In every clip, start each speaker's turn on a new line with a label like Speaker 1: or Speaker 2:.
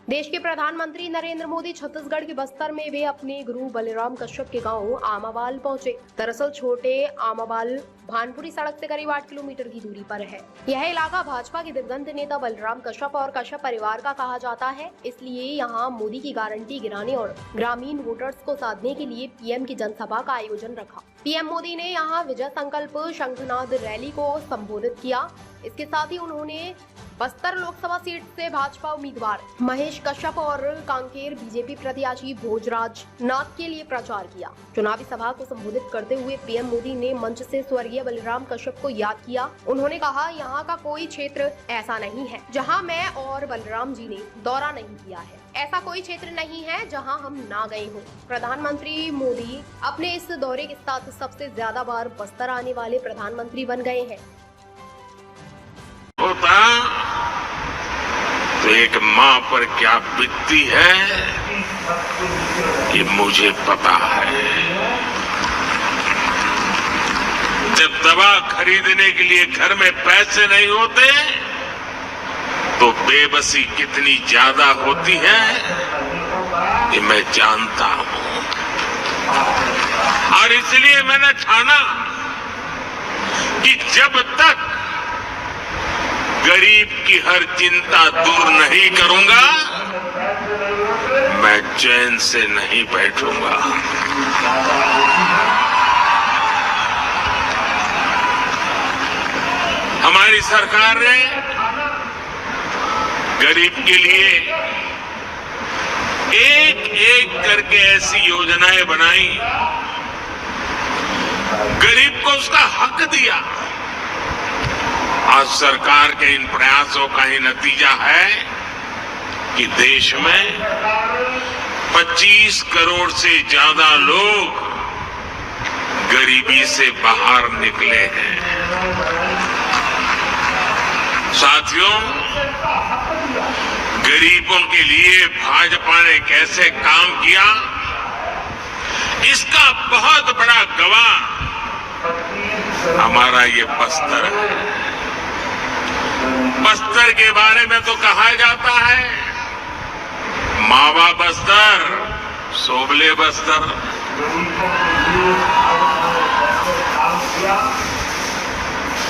Speaker 1: देश के प्रधानमंत्री नरेंद्र मोदी छत्तीसगढ़ के बस्तर में वे अपने गुरु बलराम कश्यप के गांव आमावाल पहुंचे। दरअसल छोटे आमावाल भानपुरी सड़क से करीब 8 किलोमीटर की दूरी पर है। यह इलाका भाजपा के दिवंगत नेता बलराम कश्यप और कश्यप परिवार का कहा जाता है। इसलिए यहां मोदी की गारंटी गिराने और ग्रामीण वोटर्स को साधने के लिए पीएम की जनसभा का आयोजन रखा। पीएम मोदी ने यहां विजय संकल्प शंखनाद रैली को संबोधित किया। इसके साथ ही उन्होंने बस्तर लोकसभा सीट से भाजपा उम्मीदवार महेश कश्यप और कांकेर बीजेपी प्रत्याशी भोजराज नाथ के लिए प्रचार किया। चुनावी सभा को संबोधित करते हुए पीएम मोदी ने मंच से स्वर्गीय बलराम कश्यप को याद किया। उन्होंने कहा, यहाँ का कोई क्षेत्र ऐसा नहीं है जहाँ मैं और बलराम जी ने दौरा नहीं किया है। ऐसा कोई क्षेत्र नहीं है जहां हम ना गए हों। प्रधानमंत्री मोदी अपने इस दौरे के साथ सबसे ज्यादा बार बस्तर आने वाले प्रधानमंत्री बन गए हैं।
Speaker 2: होता तो एक माँ पर क्या बीतती है ये मुझे पता है। जब दवा खरीदने के लिए घर में पैसे नहीं होते तो बेबसी कितनी ज्यादा होती है ये मैं जानता हूं। और इसलिए मैंने ठाना कि जब तक गरीब की हर चिंता दूर नहीं करूंगा मैं चैन से नहीं बैठूंगा। हमारी सरकार ने गरीब के लिए एक एक करके ऐसी योजनाएं बनाई, गरीब को उसका हक दिया। आज सरकार के इन प्रयासों का ही नतीजा है कि देश में 25 करोड़ से ज्यादा लोग गरीबी से बाहर निकले हैं। साथियों, गरीबों के लिए भाजपा ने कैसे काम किया इसका बहुत बड़ा गवाह हमारा ये बस्तर है। बस्तर के बारे में तो कहा जाता है मावा बस्तर सोबले बस्तर।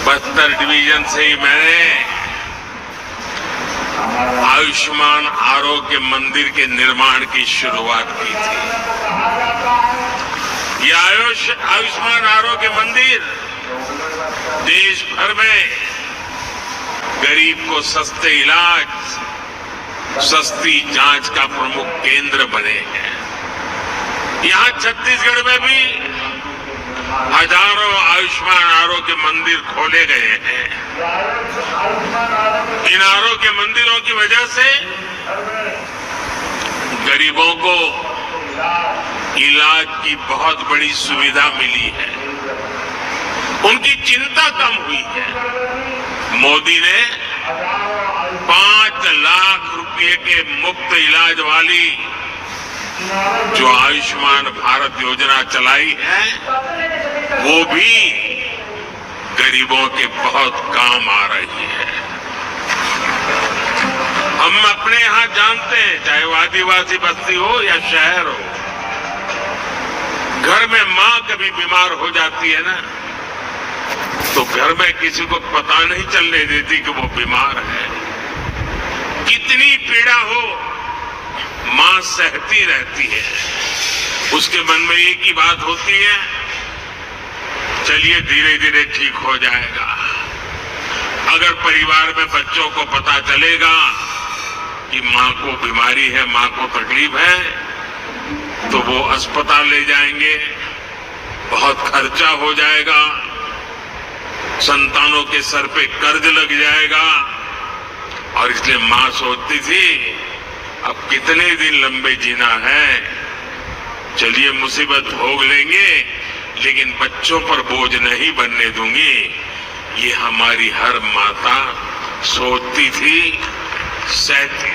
Speaker 2: बस्तर डिवीजन से ही मैंने आयुष्मान आरोग्य मंदिर के निर्माण की शुरुआत की थी। यह आयुष्मान आरोग्य मंदिर देश भर में गरीब को सस्ते इलाज, सस्ती जांच का प्रमुख केंद्र बने हैं। यहां छत्तीसगढ़ में भी हजारों आयुष्मान आरोग्य मंदिर खोले गए हैं। इन आरोग्य मंदिरों की वजह से गरीबों को इलाज की बहुत बड़ी सुविधा मिली है, उनकी चिंता कम हुई है। मोदी ने 5 लाख रुपए के मुफ्त इलाज वाली जो आयुष्मान भारत योजना चलाई है वो भी गरीबों के बहुत काम आ रही है। हम अपने यहाँ जानते हैं, चाहे वो आदिवासी बस्ती हो या शहर हो, घर में माँ कभी बीमार हो जाती है ना तो घर में किसी को पता नहीं चलने देती कि वो बीमार है। कितनी पीड़ा हो माँ सहती रहती है, उसके मन में एक ही बात होती है, चलिए धीरे धीरे ठीक हो जाएगा। अगर परिवार में बच्चों को पता चलेगा कि माँ को बीमारी है, माँ को तकलीफ है, तो वो अस्पताल ले जाएंगे, बहुत खर्चा हो जाएगा, संतानों के सर पे कर्ज लग जाएगा। और इसलिए माँ सोचती थी अब कितने दिन लंबे जीना है, चलिए मुसीबत भोग लेंगे लेकिन बच्चों पर बोझ नहीं बनने दूंगी। ये हमारी हर माता सोचती थी, सहती